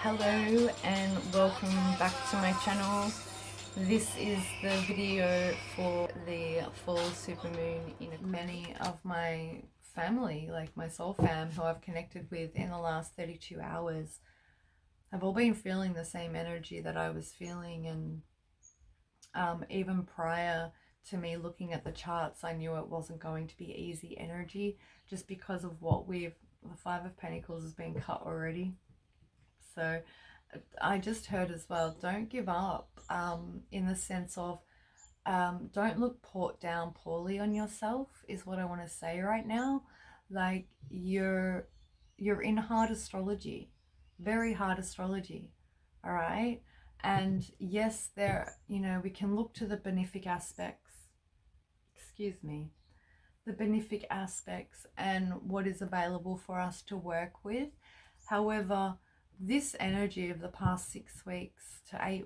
Hello and welcome back to my channel. This is the video for the full supermoon in Aquarius. Many of my family, like my soul fam, who I've connected with in the last 32 hours, have all been feeling the same energy that I was feeling. And even prior to me looking at the charts, I knew it wasn't going to be easy energy, just because of what the Five of Pentacles has been cut already. So I just heard as well, don't give up, in the sense of don't look down poorly on yourself is what I want to say right now. Like you're in hard astrology, very hard astrology, all right? And yes, we can look to the benefic aspects, the benefic aspects and what is available for us to work with. However, this energy of the past 6 weeks to 8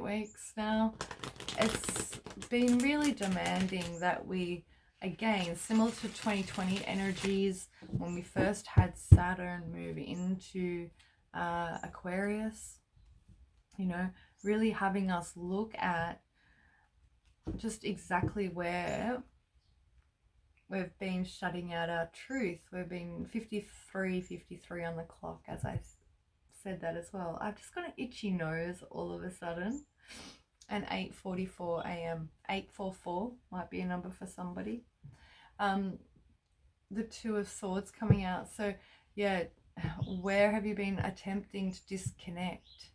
weeks now, it's been really demanding that we, again, similar to 2020 energies when we first had Saturn move into Aquarius, really having us look at just exactly where we've been shutting out our truth. We've been 53 on the clock, as I said that as well. I've just got an itchy nose all of a sudden. And 8:44 a.m. 844 might be a number for somebody. The Two of Swords coming out. So yeah, where have you been attempting to disconnect?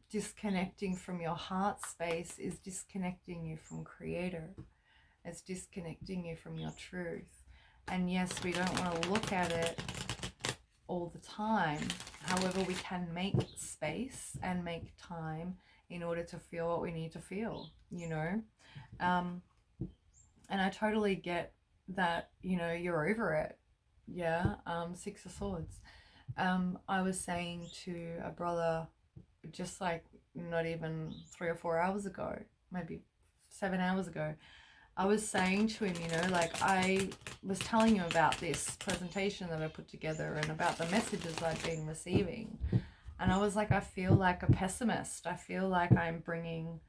Disconnecting from your heart space is disconnecting you from Creator. It's disconnecting you from your truth. And yes, we don't want to look at it all the time. However, we can make space and make time in order to feel what we need to feel, and I totally get that, you're over it. Six of Swords. I was saying to a brother just like not even 3 or 4 hours ago, maybe 7 hours ago, I was saying to him, I was telling him about this presentation that I put together and about the messages I've been receiving. And I was like, I feel like a pessimist. I feel like I'm bringing,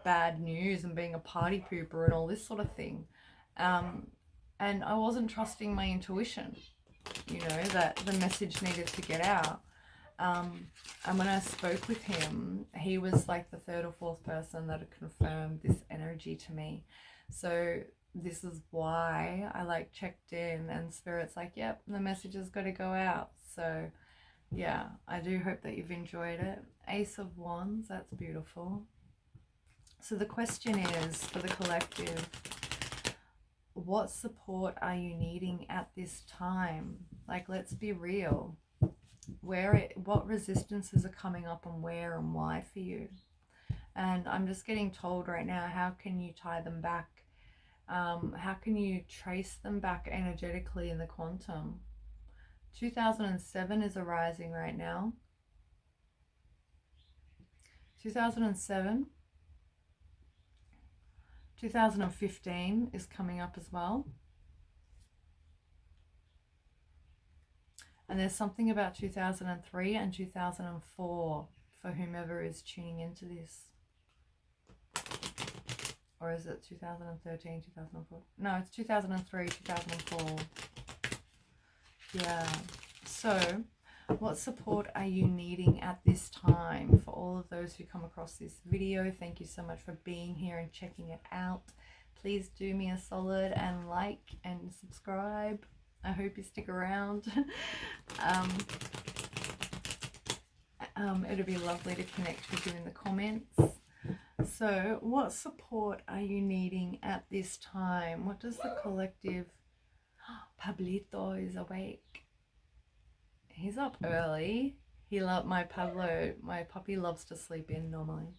bad news and being a party pooper and all this sort of thing. And I wasn't trusting my intuition, that the message needed to get out. And when I spoke with him, he was like the third or fourth person that had confirmed this energy to me. So this is why I checked in, and Spirit's like, yep, the message has got to go out. So yeah, I do hope that you've enjoyed it. Ace of Wands, that's beautiful. So the question is, for the collective, what support are you needing at this time? Let's be real. What resistances are coming up and where and why for you? And I'm just getting told right now, how can you tie them back? How can you trace them back energetically in the quantum? 2007 is arising right now. 2007. 2015 is coming up as well. And there's something about 2003 and 2004 for whomever is tuning into this. Or is it 2013, 2004? No, it's 2003, 2004. Yeah. So, what support are you needing at this time? For all of those who come across this video, thank you so much for being here and checking it out. Please do me a solid and like and subscribe. I hope you stick around. It'll be lovely to connect with you in the comments. So, what support are you needing at this time? What does the collective... Pablito is awake. He's up early. My puppy loves to sleep in normally.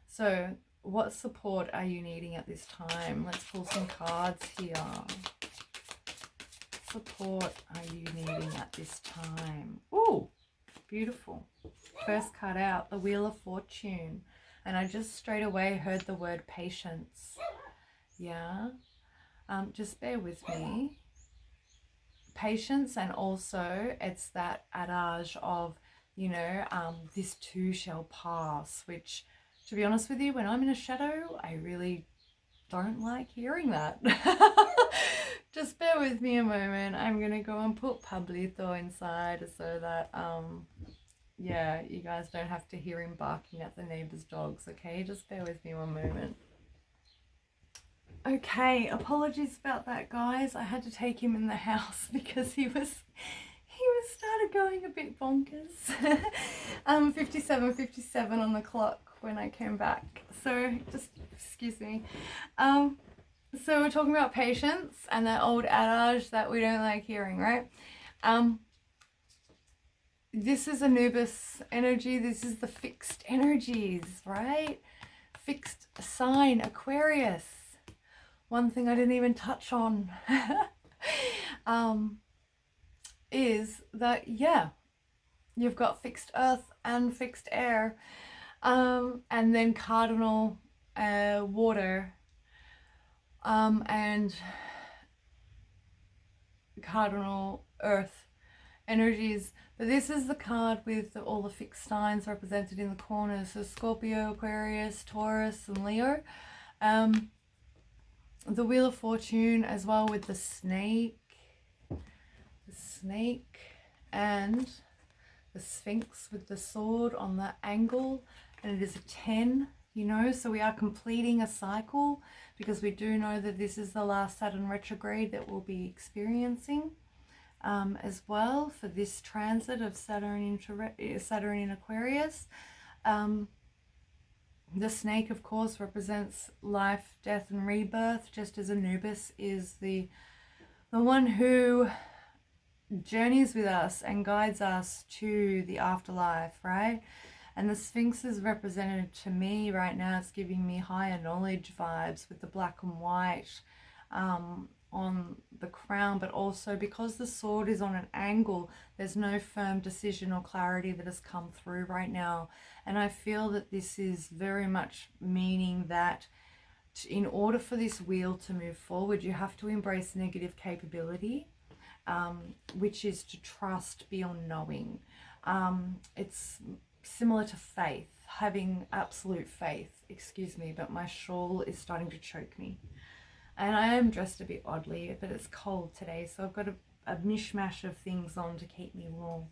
So, what support are you needing at this time? Let's pull some cards here. Support are you needing at this time? Oh, beautiful. First card out, the Wheel of Fortune. And I just straight away heard the word patience. Yeah. Just bear with me. patience, and also it's that adage of, you know, this too shall pass, which, to be honest with you, when I'm in a shadow, I really don't like hearing that. Just bear with me a moment. I'm gonna go and put Pablito inside so that yeah, you guys don't have to hear him barking at the neighbor's dogs. Okay, just bear with me one moment. Okay, apologies about that, guys. I had to take him in the house because he was started going a bit bonkers. 57:57 on the clock when I came back, so just excuse me. So we're talking about patience and that old adage that we don't like hearing, right? This is Anubis energy. This is the fixed energies, right? Fixed sign, Aquarius. One thing I didn't even touch on is that, yeah, you've got fixed earth and fixed air, and then cardinal water, and cardinal earth energies. But this is the card with all the fixed signs represented in the corners. So Scorpio, Aquarius, Taurus, and Leo. The Wheel of Fortune as well with the snake, and the Sphinx with the sword on the angle, and it is a 10, you know, so we are completing a cycle, because we do know that this is the last Saturn retrograde that we'll be experiencing as well for this transit of Saturn in Aquarius. The snake, of course, represents life, death, and rebirth, just as Anubis is the one who journeys with us and guides us to the afterlife, right? And the Sphinx is represented to me right now. It's giving me higher knowledge vibes with the black and white on the crown, but also because the sword is on an angle, there's no firm decision or clarity that has come through right now. And I feel that this is very much meaning that in order for this wheel to move forward, you have to embrace negative capability, which is to trust beyond knowing. It's similar to faith, having absolute faith. Excuse me, but my shawl is starting to choke me. And I am dressed a bit oddly, but it's cold today, so I've got a mishmash of things on to keep me warm.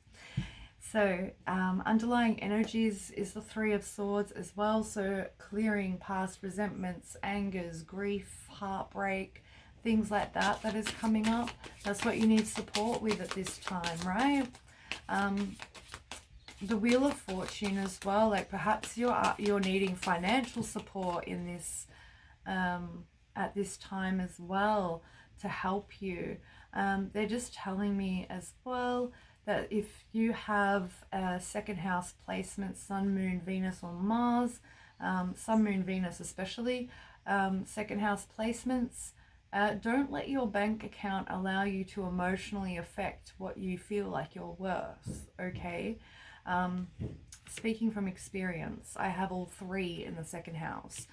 So underlying energies is the Three of Swords as well. So clearing past resentments, angers, grief, heartbreak, things like that is coming up. That's what you need support with at this time, right? The Wheel of Fortune as well. Like perhaps you're needing financial support in this at this time as well to help you. They're just telling me as well that if you have a second house placement, Sun, Moon, Venus, or Mars, Sun, Moon, Venus especially, second house placements, don't let your bank account allow you to emotionally affect what you feel like you're worth, okay? Speaking from experience, I have all three in the second house.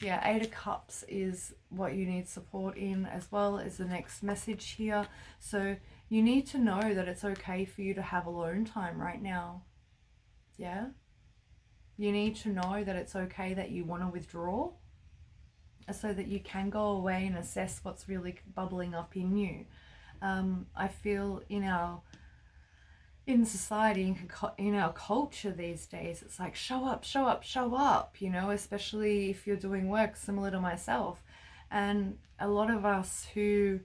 Yeah, Eight of Cups is what you need support in, as well as the next message here. So you need to know that it's okay for you to have alone time right now. Yeah? You need to know that it's okay that you want to withdraw, so that you can go away and assess what's really bubbling up in you. I feel in society, in our culture these days, it's like show up, show up, show up, you know, especially if you're doing work similar to myself. And a lot of us who,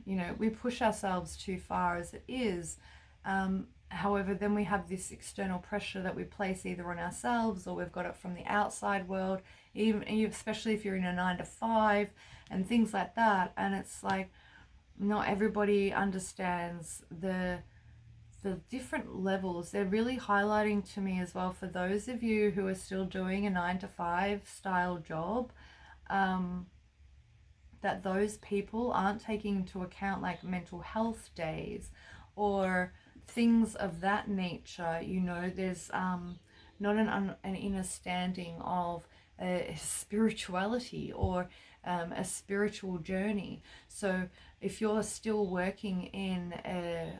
you know, we push ourselves too far as it is. However, then we have this external pressure that we place either on ourselves or we've got it from the outside world, even especially if you're in a 9-to-5 and things like that. And it's like not everybody understands the different levels. They're really highlighting to me as well for those of you who are still doing a 9-to-5 style job, that those people aren't taking into account like mental health days or things of that nature. You know, there's not an understanding of spirituality or a spiritual journey. So if you're still working in a,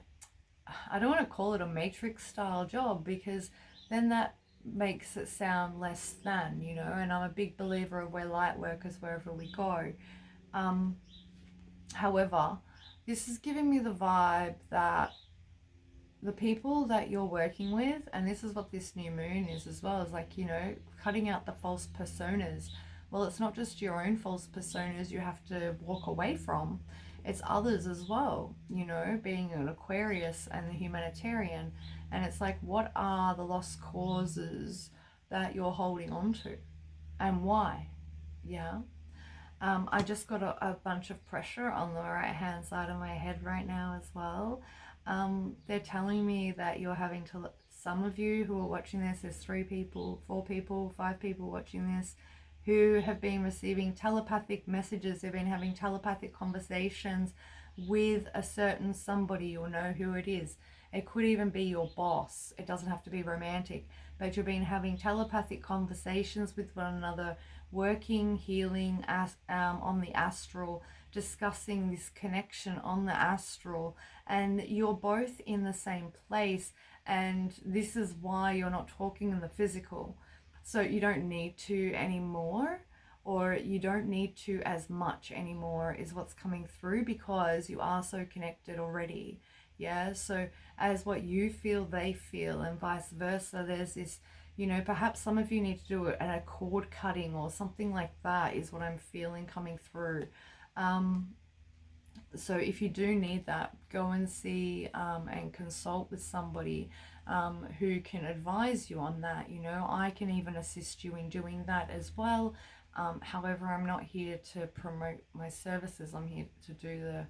I don't want to call it a matrix style job, because then that makes it sound less than, you know, and I'm a big believer of we're light workers wherever we go. However, this is giving me the vibe that the people that you're working with, and this is what this new moon is as well, is like, you know, cutting out the false personas. Well, it's not just your own false personas you have to walk away from, it's others as well, you know, being an Aquarius and the humanitarian. And it's like, what are the lost causes that you're holding on to and why? Yeah. I just got a bunch of pressure on the right hand side of my head right now as well. They're telling me that you're having to, some of you who are watching this, there's 3 people, 4 people, 5 people watching this, who have been receiving telepathic messages. They've been having telepathic conversations with a certain somebody. You'll know who it is. It could even be your boss. It doesn't have to be romantic, but you've been having telepathic conversations with one another, working, healing on the astral, discussing this connection on the astral, and you're both in the same place, and this is why you're not talking in the physical. So you don't need to anymore, or you don't need to as much anymore, is what's coming through, because you are so connected already. Yeah, so as what you feel, they feel, and vice versa. There's this, you know, perhaps some of you need to do a cord cutting or something like that, is what I'm feeling coming through. So if you do need that, go and see and consult with somebody who can advise you on that. You know, I can even assist you in doing that as well. However, I'm not here to promote my services. I'm here to do the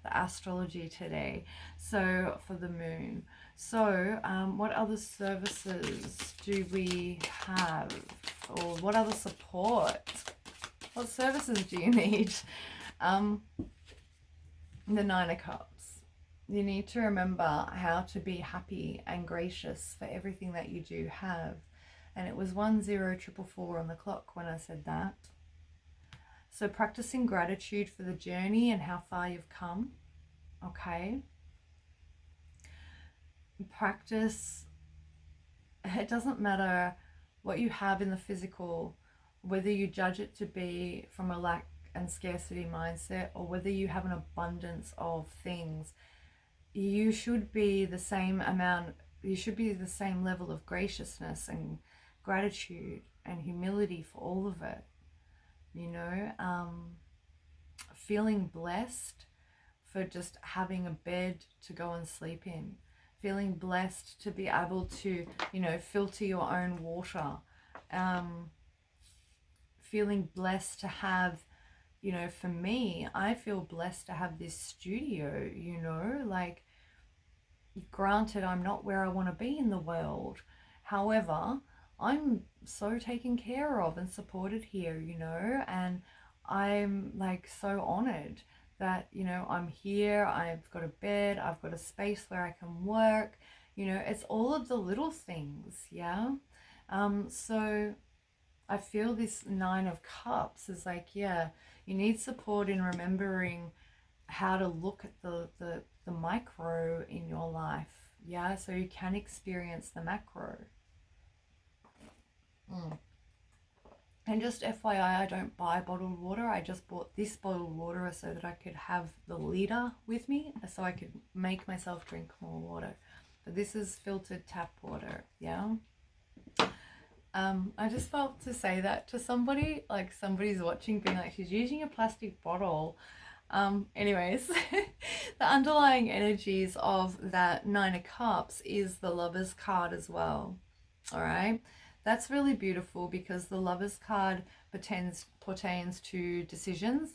astrology today, so for the moon. So what other services do we have, or what other support, what services do you need? The 9 of Cups. You need to remember how to be happy and gracious for everything that you do have. And it was 10444 on the clock when I said that. So practicing gratitude for the journey and how far you've come. Okay. Practice. It doesn't matter what you have in the physical, whether you judge it to be from a lack and scarcity mindset, or whether you have an abundance of things. You should be the same amount, you should be the same level of graciousness and gratitude and humility for all of it. You know, feeling blessed for just having a bed to go and sleep in, feeling blessed to be able to, you know, filter your own water, feeling blessed to have, you know, for me, I feel blessed to have this studio, you know, like, granted, I'm not where I want to be in the world. However, I'm so taken care of and supported here, you know, and I'm like so honored that, you know, I'm here, I've got a bed, I've got a space where I can work, you know, it's all of the little things, yeah. So I feel this 9 of Cups is like, yeah, you need support in remembering how to look at the micro in your life, yeah, so you can experience the macro. And just FYI, I don't buy bottled water. I just bought this bottled water so that I could have the liter with me, so I could make myself drink more water. But this is filtered tap water, yeah. I just felt to say that to somebody, like somebody's watching being like, she's using a plastic bottle. Anyways, the underlying energies of that 9 of Cups is the Lover's card as well. All right, that's really beautiful because the Lover's card pertains to decisions,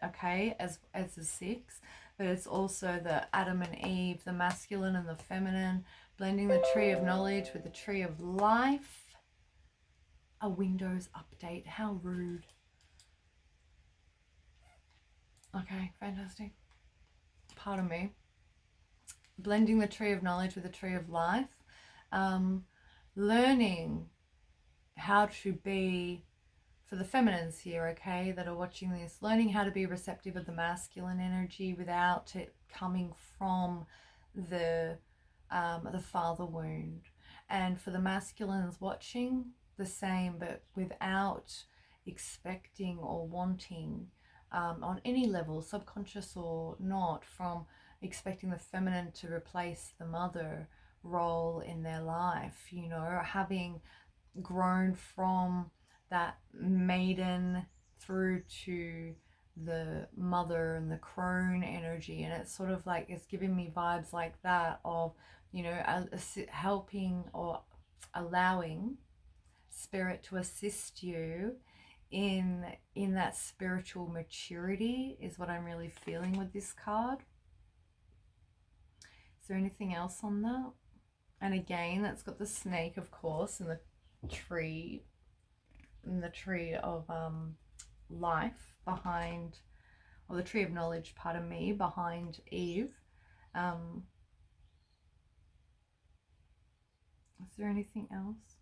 okay, as a 6, but it's also the Adam and Eve, the masculine and the feminine, blending the tree of knowledge with the tree of life. A Windows update, how rude. Okay, fantastic. Pardon me. Blending the tree of knowledge with the tree of life. Learning how to be for the feminines here, okay, that are watching this, learning how to be receptive of the masculine energy without it coming from the father wound. And for the masculines watching, the same, but without expecting or wanting on any level, subconscious or not, from expecting the feminine to replace the mother role in their life, you know, having grown from that maiden through to the mother and the crone energy. And it's sort of like, it's giving me vibes like that of, you know, helping or allowing spirit to assist you in that spiritual maturity is what I'm really feeling with this card. Is there anything else on that? And again, that's got the snake, of course, and the tree of life behind, or the tree of knowledge, pardon me, behind Eve. Is there anything else?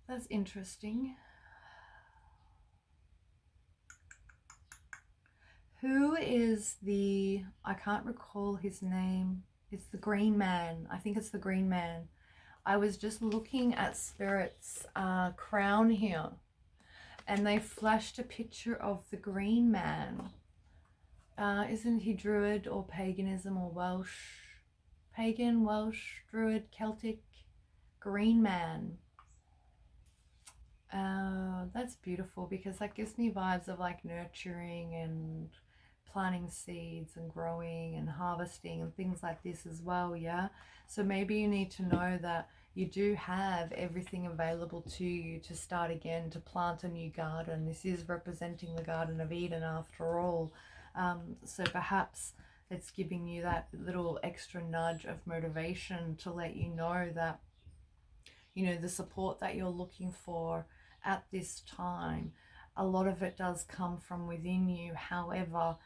That's interesting. Who is the, I can't recall his name. It's the Green Man. I think it's the Green Man. I was just looking at Spirit's crown here, and they flashed a picture of the Green Man. Isn't he Druid or paganism or Welsh? Pagan, Welsh, Druid, Celtic, Green Man. That's beautiful, because that gives me vibes of like nurturing and planting seeds and growing and harvesting and things like this as well. Yeah, so maybe you need to know that you do have everything available to you to start again, to plant a new garden. This is representing the Garden of Eden after all. So perhaps it's giving you that little extra nudge of motivation to let you know that, you know, the support that you're looking for at this time, a lot of it does come from within you. However,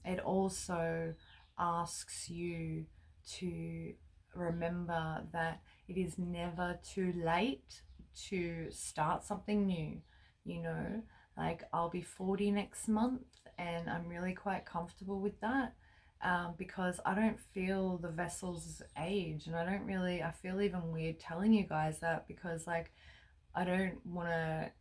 it also asks you to remember that it is never too late to start something new. You know, like I'll be 40 next month, and I'm really quite comfortable with that. Because I don't feel the vessel's age, and I feel even weird telling you guys that, because like I don't want to,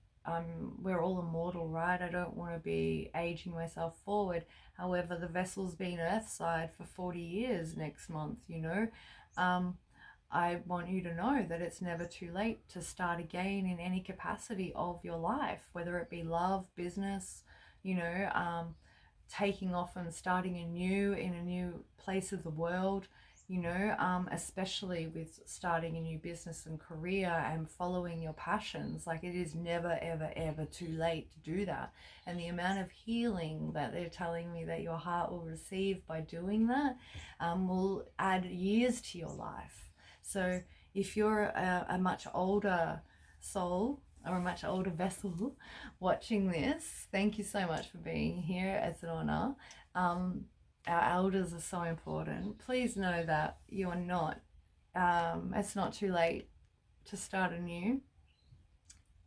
we're all immortal, right? I don't want to be aging myself forward. However, the vessel's been earthside for 40 years next month, you know. I want you to know that it's never too late to start again in any capacity of your life, whether it be love, business, you know, taking off and starting anew in a new place of the world, you know, especially with starting a new business and career and following your passions. Like, it is never, ever, ever too late to do that. And the amount of healing that they're telling me that your heart will receive by doing that will add years to your life. So if you're a much older soul or a much older vessel watching this, thank you so much for being here. It's an honor. Our elders are so important. Please know that you are not, it's not too late to start anew.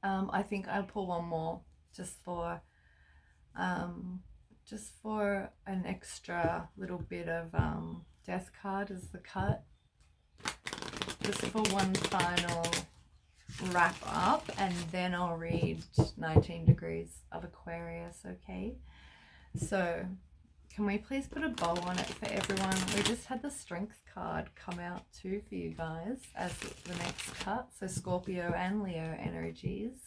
I think I'll pull one more just for an extra little bit of death card as the cut, just for one final wrap up, and then I'll read 19 degrees of Aquarius. Okay, so can we please put a bow on it for everyone? We just had the Strength card come out too for you guys as the next cut. So Scorpio and Leo energies.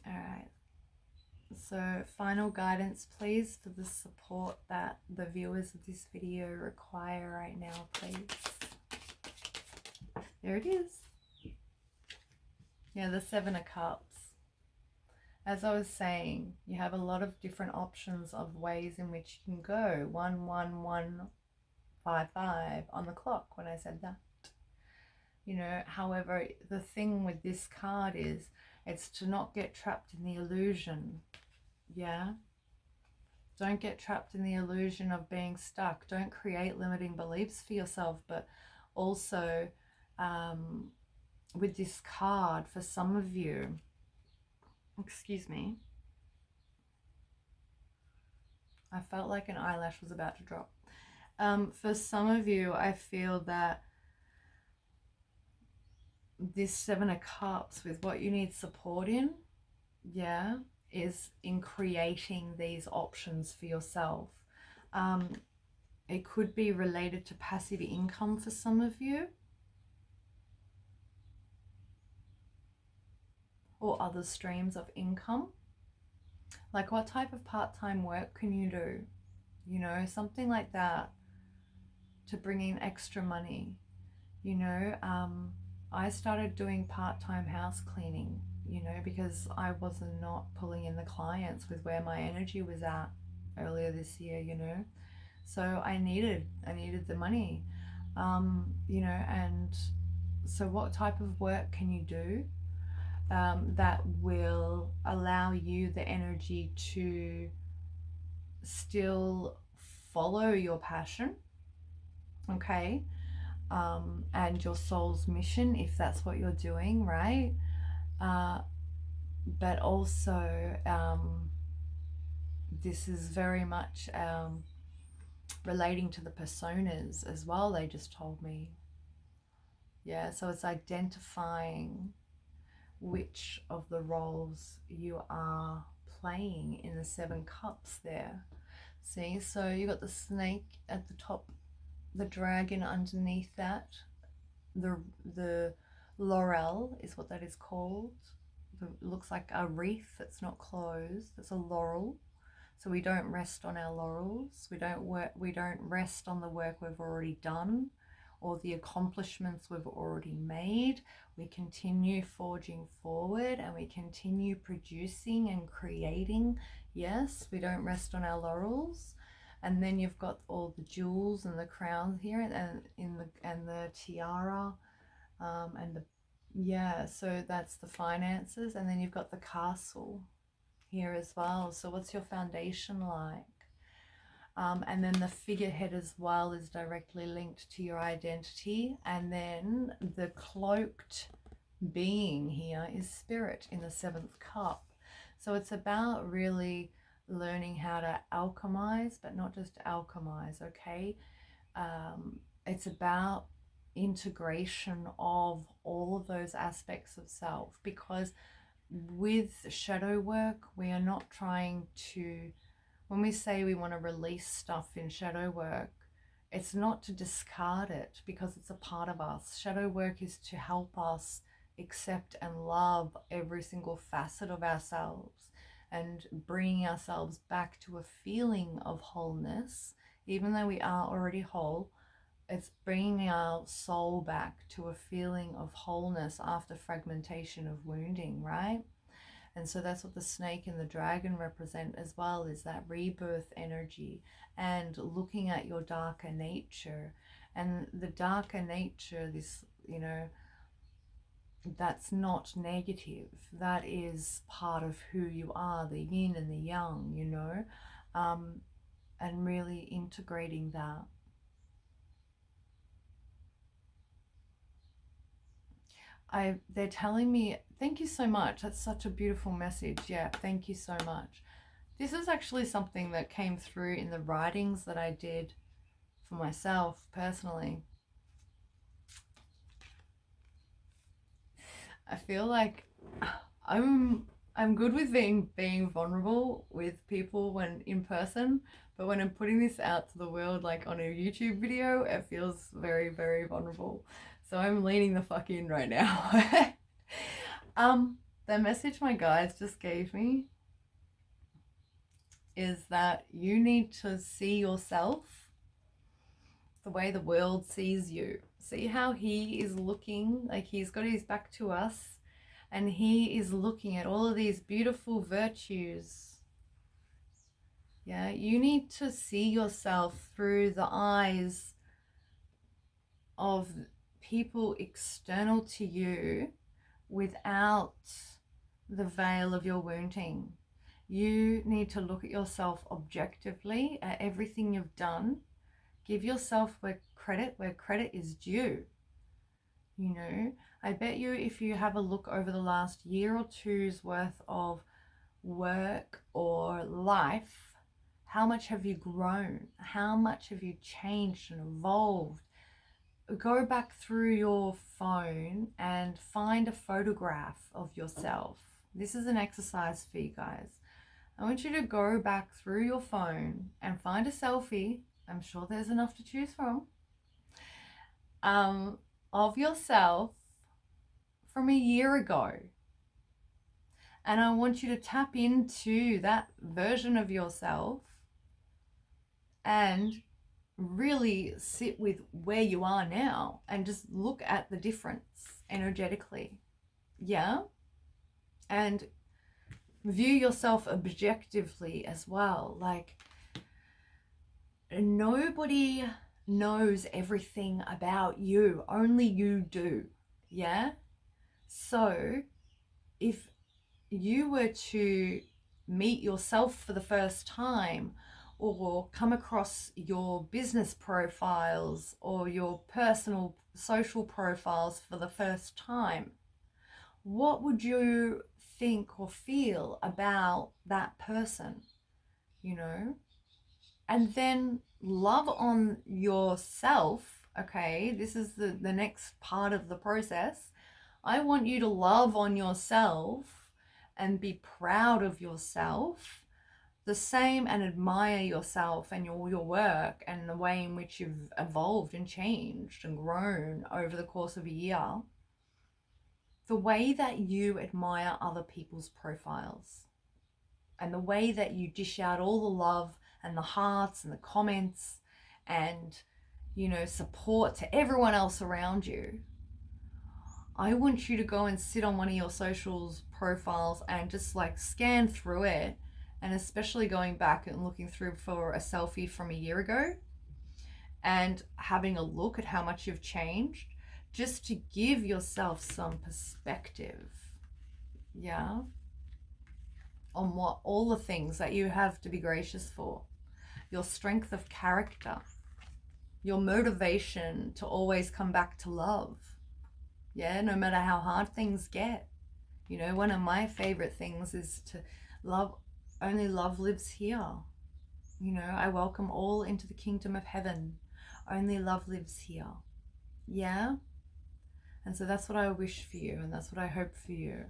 Alright. So final guidance, please, for the support that the viewers of this video require right now, please. There it is. Yeah, the Seven of Cups. As I was saying, you have a lot of different options of ways in which you can go. 11155 on the clock when I said that. You know, however, the thing with this card is it's to not get trapped in the illusion. Yeah? Don't get trapped in the illusion of being stuck. Don't create limiting beliefs for yourself, but also with this card, for some of you, excuse me, I felt like an eyelash was about to drop. For some of you, I feel that this Seven of Cups, with what you need support in, yeah, is in creating these options for yourself. It could be related to passive income for some of you, or other streams of income. Like, what type of part-time work can you do? You know, something like that to bring in extra money. You know, I started doing part-time house cleaning, you know, because I was not pulling in the clients with where my energy was at earlier this year, you know. So I needed the money, you know. And so what type of work can you do that will allow you the energy to still follow your passion, okay, and your soul's mission, if that's what you're doing, right? But also this is very much relating to the personas as well, they just told me. Yeah, so it's identifying which of the roles you are playing in the Seven Cups there. See, so you got the snake at the top, the dragon underneath that, the laurel is what that is called. It looks like a wreath that's not closed. It's a laurel. So we don't rest on our laurels. We don't rest on the work we've already done or the accomplishments we've already made. We continue forging forward and we continue producing and creating. Yes, we don't rest on our laurels. And then you've got all the jewels and the crowns here, and the tiara, and the, yeah, so that's the finances. And then you've got the castle here as well. So what's your foundation like? And then the figurehead as well is directly linked to your identity. And then the cloaked being here is spirit in the seventh cup. So it's about really learning how to alchemize, but not just alchemize, okay? It's about integration of all of those aspects of self, because with shadow work, we are not trying to, when we say we want to release stuff in shadow work, it's not to discard it because it's a part of us. Shadow work is to help us accept and love every single facet of ourselves and bringing ourselves back to a feeling of wholeness. Even though we are already whole, it's bringing our soul back to a feeling of wholeness after fragmentation of wounding, right? And so that's what the snake and the dragon represent as well, is that rebirth energy and looking at your darker nature. And the darker nature, this, you know, that's not negative. That is part of who you are, the yin and the yang, you know, and really integrating that. They're telling me, thank you so much. That's such a beautiful message. Yeah, thank you so much. This is actually something that came through in the writings that I did for myself personally. I feel like I'm good with being vulnerable with people when in person, but when I'm putting this out to the world, like on a YouTube video, it feels very, very vulnerable. So I'm leaning the fuck in right now. The message my guides just gave me is that you need to see yourself the way the world sees you. See how he is looking, like he's got his back to us and he is looking at all of these beautiful virtues. Yeah, you need to see yourself through the eyes of people external to you without the veil of your wounding. You need to look at yourself objectively at everything you've done. Give yourself where credit is due, you know, I bet you if you have a look over the last year or two's worth of work or life, how much have you grown? How much have you changed and evolved? Go back through your phone and find a photograph of yourself. This is an exercise for you guys. I want you to go back through your phone and find a selfie. I'm sure there's enough to choose from. Of yourself from a year ago. And I want you to tap into that version of yourself and really sit with where you are now and just look at the difference energetically. Yeah? And view yourself objectively as well. Like, nobody knows everything about you, only you do. Yeah? So if you were to meet yourself for the first time, or come across your business profiles or your personal social profiles for the first time, what would you think or feel about that person, you know? And then love on yourself. Okay, this is the next part of the process. I want you to love on yourself and be proud of yourself the same, and admire yourself and your work and the way in which you've evolved and changed and grown over the course of a year, the way that you admire other people's profiles and the way that you dish out all the love and the hearts and the comments and, you know, support to everyone else around you. I want you to go and sit on one of your socials profiles and just like scan through it, and especially going back and looking through for a selfie from a year ago and having a look at how much you've changed, just to give yourself some perspective, yeah, on what all the things that you have to be gracious for. Your strength of character, your motivation to always come back to love, yeah, no matter how hard things get. You know, one of my favorite things is to love. Only love lives here. You know, I welcome all into the kingdom of heaven. Only love lives here. Yeah? And so that's what I wish for you, and that's what I hope for you.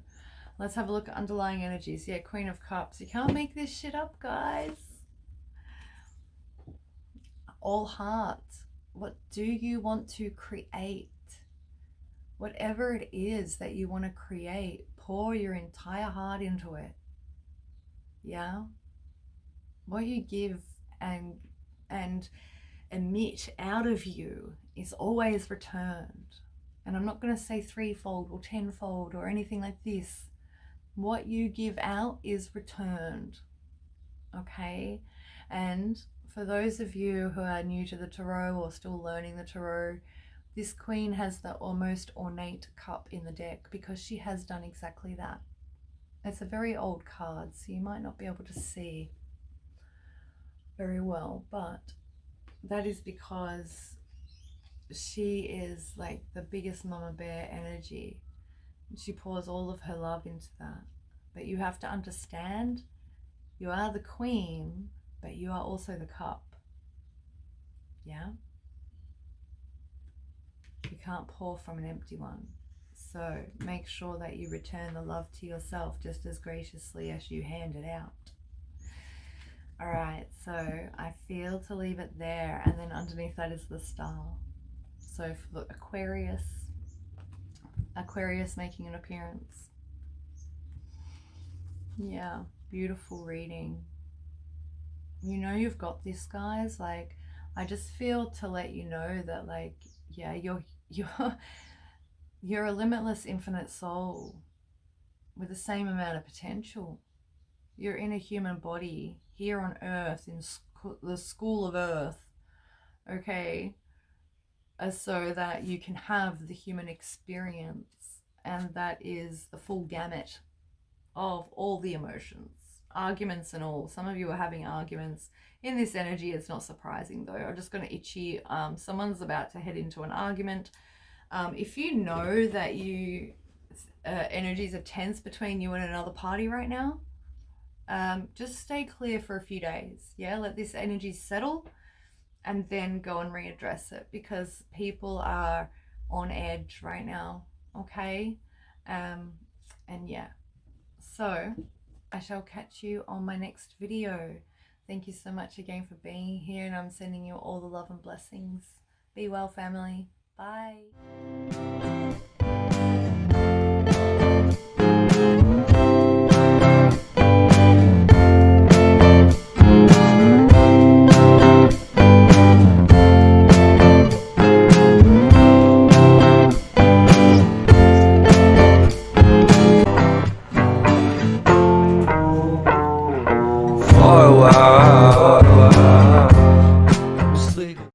Let's have a look at underlying energies. Yeah, Queen of Cups. You can't make this shit up, guys. All heart. What do you want to create? Whatever it is that you want to create, pour your entire heart into it. Yeah? What you give and emit out of you is always returned. And I'm not going to say threefold or tenfold or anything like this. What you give out is returned. Okay? And for those of you who are new to the tarot or still learning the tarot, this queen has the almost ornate cup in the deck because she has done exactly that. It's a very old card, so you might not be able to see very well, but that is because she is like the biggest mama bear energy. She pours all of her love into that. But you have to understand, you are the queen, but you are also the cup. Yeah? You can't pour from an empty one. So make sure that you return the love to yourself just as graciously as you hand it out. All right, so I feel to leave it there, and then underneath that is the star. So for the Aquarius making an appearance. Yeah, beautiful reading. You know you've got this, guys. Like, I just feel to let you know that, like, yeah, you're a limitless infinite soul with the same amount of potential. You're in a human body here on earth, in the school of earth, okay, so that you can have the human experience, and that is the full gamut of all the emotions, arguments and all. Some of you are having arguments in this energy. It's not surprising though. I'm just going to itchy. Someone's about to head into an argument. If you know that energies are tense between you and another party right now, just stay clear for a few days. Yeah, let this energy settle and then go and readdress it, because people are on edge right now. Okay. And yeah, so I shall catch you on my next video. Thank you so much again for being here, and I'm sending you all the love and blessings. Be well, family. Bye.